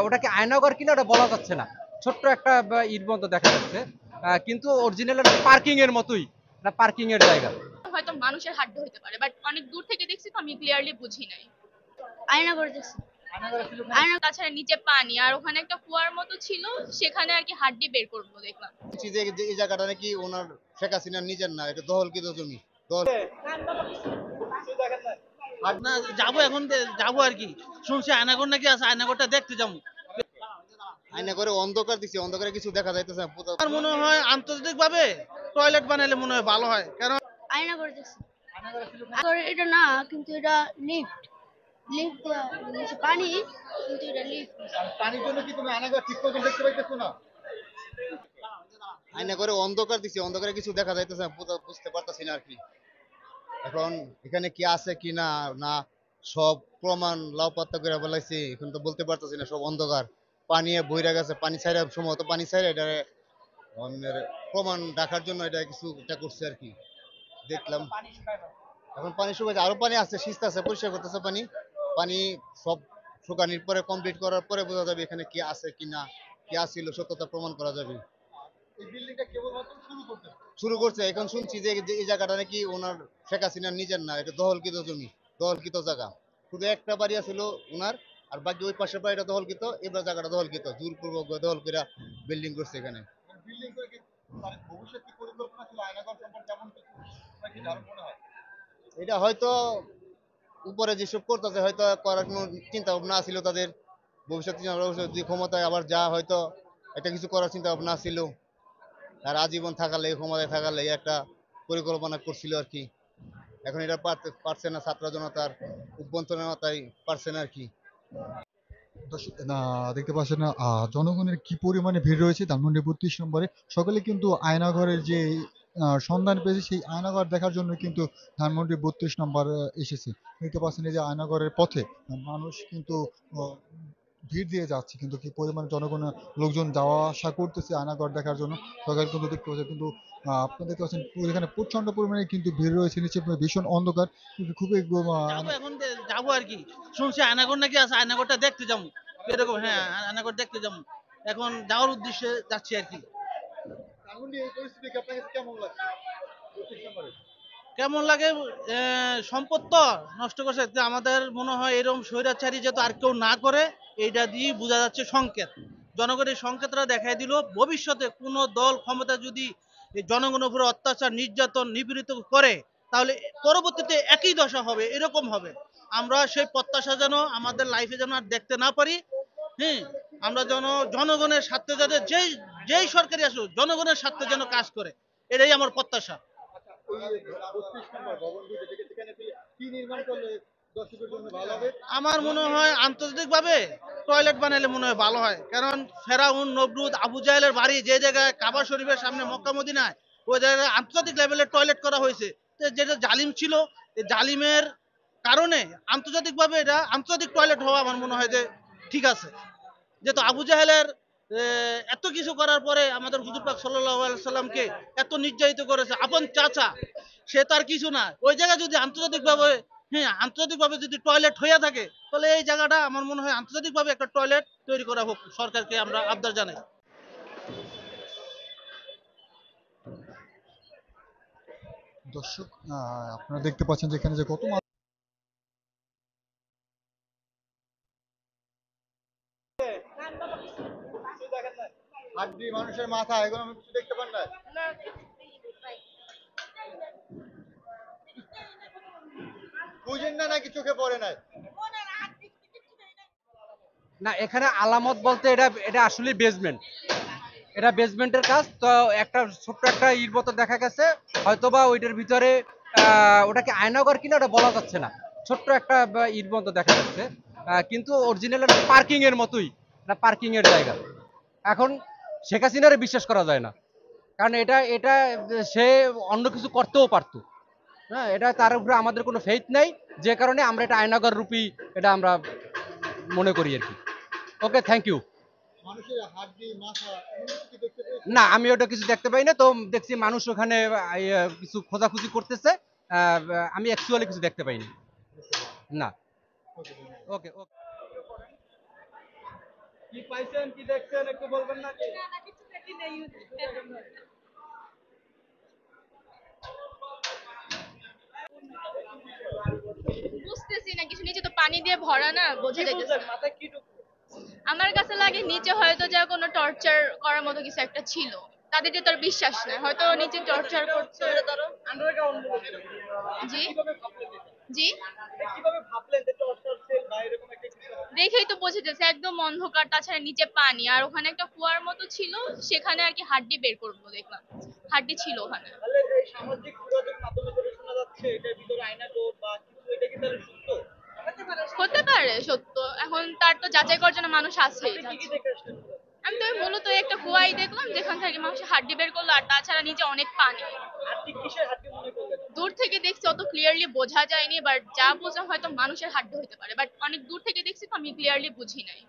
ওটাকে আয়নাগর কিনা ওটা বলা যাচ্ছে না, ছোট্ট একটা ইট মতো দেখা যাচ্ছে, কিন্তু অরিজিনাল পার্কিং এর মতোই, না পার্কিং এর জায়গা। হয়তো মানুষের হাড্ডি হতে পারে, বাট অনেক দূর থেকে দেখছি তো আমি ক্লিয়ারলি বুঝি নাই। আয়না করে দেখছি। আয়না তাছাড়া নিচে পানি আর ওখানে একটা কুয়ার মতো ছিল, সেখানে আর কি হাড্ডি বের করবো দেখলাম। এই জায়গাটা নাকি ওনার শেখ হাসিনার নিজের না, এটা দখলকৃত জমি। না, যাবো এখন, যাবো আর কি। শুনছি আয়নাগর নাকি আছে, আয়নাগরটা দেখতে যাবো। আয়না করে অন্ধকার দিচ্ছে, অন্ধকারে কিছু দেখা যাইতেছে না। আমার মনে হয় আন্তর্জাতিক ভাবে টয়লেট বানাইলে মনে হয় ভালো হয়, কারণ আয়না করে দেখছি। এটা না, কিন্তু এটা লিফট। লিফট নিচে পানি, কিন্তু এটা লিফট। পানির জন্য কি তুমি আয়নাঘর ঠিক করে দেখতে পাইতেছো না? আয়না করে অন্ধকার দিচ্ছে, অন্ধকারে কিছু দেখা যাইতেছে না, বুঝতে পারতাছি না আর কি। এখন এখানে কি আছে কি না না সব প্রমাণ লাউপাত্তা করে বলাইছে, এখন তো বলতে পারতাছি না, সব অন্ধকার। পানি বইরা গেছে, পানি ছাইরা সম্ভবত পানি ছাইরা এটা অন্যের প্রমাণ রাখার জন্য এটা কিছু এটা করছে আর কি, দেখলাম। এখন পানি শুকাইছে, আরো পানি আছে, শীত আছে, পরিষ্কার করতেছে পানি। পানি সব শুকানির পরে কমপ্লিট করার পরে বোঝা যাবে এখানে কি আছে কি না, কি আসছিল সত্যতা প্রমাণ করা যাবে। এই বিল্ডিংটা কেবলমাত্র শুরু করছে। এখন শুনছি যে এই জায়গাটা নাকি ওনার শেখ হাসিনার নিজের না, এটা দখলকৃত জমি, দখলকৃত জায়গা। শুধু একটা বাড়ি আছিল ওনার, আর বাকি ওই পাশের বাড়িটা দখলকৃত, এবার জায়গাটা দখলকৃত, জোরপূর্বক দখল করে বিল্ডিং করছে এখানে। বিল্ডিং করে কি মানে ভবিষ্যৎ কি পরিকল্পনা ছিল আয়নাঘর সম্পর্কে, কেমন কিছু নাকি ধারণা মনে হয়? এটা হয়তো উপরে যেসব করতেছে হয়তো করার কোনো চিন্তা ভাবনা ছিল তাদের, ভবিষ্যৎ যদি ক্ষমতায় আবার যা হয়তো একটা কিছু করার চিন্তা ভাবনা ছিল, আর আজীবন থাকার লেগে ক্ষমতায় থাকার লেগে একটা পরিকল্পনা করছিল আর কি। এখন এটা পারছে না, ছাত্র জনতার অভ্যন্তরীণতাই পারছে না আর কি। দেখতে পাচ্ছেন জনগণের কি পরিমাণে ভিড় রয়েছে ধানমন্ডি 32 নম্বরে। সকলে কিন্তু আয়নাঘরের যে সন্ধান পেয়েছে, সেই আয়নাঘর দেখার জন্য কিন্তু ধানমন্ডি 32 নম্বর এসেছে। দেখতে পাচ্ছেন এই যে আয়নাঘরের পথে মানুষ কিন্তু আহ, ভিড় দিয়ে যাচ্ছে, কিন্তু কি পরিমাণ জনগণ লোকজন যাওয়া আসা করতেছে আয়নাঘর দেখার জন্য। সকালে কিন্তু দেখতে পাচ্ছেন, কিন্তু আপনারা দেখতে পাচ্ছেন এখানে প্রচন্ড পরিমাণে কিন্তু ভিড় রয়েছে, নিচে ভীষণ অন্ধকার, কিন্তু খুবই যাবো এখন, যাবো আর কি। শুনছি আয়নাগর নাকি আছে, আয়নাগরটা দেখতে যাবো এরকম। হ্যাঁ, আয়নাগর দেখতে যাবো, এখন যাওয়ার উদ্দেশ্যে যাচ্ছি আর কি। এই পরিস্থিতি আপনার কাছে কেমন লাগছে? কেমন লাগে? সম্পদ তো নষ্ট করছে, যে আমাদের মনে হয় এরকম স্বৈরাচারী যাতে আর কেউ না করে, এইটা দিয়ে বোঝা যাচ্ছে সংকেত। জনগণের সংকেতটা দেখাই দিল, ভবিষ্যতে কোনো দল ক্ষমতা যদি এই জনগণের উপরে অত্যাচার নির্যাতন নিপীড়িত করে, তাহলে পরবর্তীতে একই দশা হবে, এরকম হবে। আমরা সেই প্রত্যাশা যেন আমাদের লাইফে যেন আর দেখতে না পারি। হ্যাঁ, আমরা যেন জনগণের স্বার্থে যাতে যেই যেই সরকারি আসুক জনগণের স্বার্থে যেন কাজ করে, এটাই আমার প্রত্যাশা। আমার মনে হয় আন্তর্জাতিক ভাবে টয়লেট বানাইলে মনে হয় ভালো হয়, কারণ ফেরাউন নবরুদ আবু জাহেলের বাড়ি যে জায়গায় কাবা শরীফের সামনে মক্কা মদিনায়, ওই জায়গায় আন্তর্জাতিক লেভেলের টয়লেট করা হয়েছে। তো যেটা জালিম ছিল, এই জালিমের কারণে আন্তর্জাতিক ভাবে এটা আন্তর্জাতিক টয়লেট হওয়া আমার মনে হয় যে ঠিক আছে। যেহেতু আবু জাহেলের এত কিছু করার পরে আমাদের হুজুর পাক সাল্লাল্লাহু আলাইহি সাল্লামকে এত নির্যাতিত করেছে আপন চাচা, সে তার কিছু না। ওই জায়গায় যদি আন্তর্জাতিকভাবে, হ্যাঁ আন্তর্জাতিকভাবে যদি টয়লেট হয়ে থাকে, তাহলে এই জায়গাটা আমার মনে হয় আন্তর্জাতিকভাবে একটা টয়লেট তৈরি করা হোক, সরকারকে আমরা আবদার জানাই। দর্শক, আপনারা দেখতে পাচ্ছেন যে এখানে যে কত হাড্ডি, মানুষের মাথা, এগুলো আমি কিছু দেখতে পান না। বুঝেন না নাকি চোখে পড়ে নাই? না, এখানে আলামত বলতে এটা এটা আসলে বেসমেন্ট, এটা বেসমেন্টের কাজ তো। একটা ছোট্ট একটা ইট মতো দেখা গেছে, হয়তোবা ওইটার ভিতরে ওটাকে আয়নাঘর কিনা ওটা বলা যাচ্ছে না, ছোট্ট একটা ইট মতো দেখা যাচ্ছে, কিন্তু অরিজিনাল পার্কিং এর মতোই, না পার্কিং এর জায়গা। এখন শেখ হাসিনারে বিশ্বাস করা যায় না, কারণ এটা এটা সে অন্য কিছু করতেও পারতো। হ্যাঁ, এটা তার উপরে আমাদের কোনো ফেইথ নাই, যে কারণে আমরা এটা আয়নাঘর রূপী এটা আমরা মনে করি আর কি। ওকে, থ্যাংক ইউ। মানুষের হাড্ডি, মাথা, এগুলো কি দেখতে পেয়েছেন? না, আমি ওটা কিছু দেখতে পাই না, তো দেখছি মানুষ ওখানে কিছু খোঁজাখুঁজি করতেছে, আমি অ্যাকচুয়ালি কিছু দেখতে পাইনি। না। ওকে, ওকে। কি পাইছেন, কি দেখছেন একটু বলবেন নাকি? বুঝতেছি না কিছু, নিচে তো পানি দিয়ে ভরা না, বোঝা কি যাইতেছে বুঝলেন, না। মাথায় কি ঢুকলো? আমার কাছে লাগে নিচে হয়তো যা কোনো টর্চার করার মতো কিছু একটা ছিল, তাদের যে তার বিশ্বাস না, হয়তো নিচে টর্চার করছে। আন্ডারগ্রাউন্ড জি কিভাবে ভাবলেন এটা? জি কিভাবে ভাবলেন যে টর্চার সেল বা এরকম একটা কিছু? দেখেই তো বোঝা যাচ্ছে একদম অন্ধকার, তাছাড়া নিচে পানি, আর ওখানে একটা কুয়ার মতো ছিল, সেখানে আর কি হাড্ডি বের করবো দেখলাম, হাড্ডি ছিল ওখানে। তাহলে এই সামাজিক যোগাযোগ মাধ্যমে যেটা শোনা যাচ্ছে এটার ভিতরে আয়নাগর বা কিছু, এটা কি তাহলে সত্য? হতে পারে সত্য, এখন তার তো যাচাই করার জন্য মানুষ আছেই। আপনি কি দেখে আসলেন? আমি তো মূলত একটা কুয়াই দেখলাম যেখান থেকে মানুষ হাড্ডি বের করলো, আর তাছাড়া নিচে অনেক পানি। আপনি কিসের হাড্ডি মনে করলেন? দূর থেকে দেখছি অত ক্লিয়ারলি বোঝা যায়নি, বাট যা বোঝা হয়তো মানুষের হাড্ডি হতে পারে, বাট অনেক দূর থেকে দেখছি তো আমি ক্লিয়ারলি বুঝি নাই।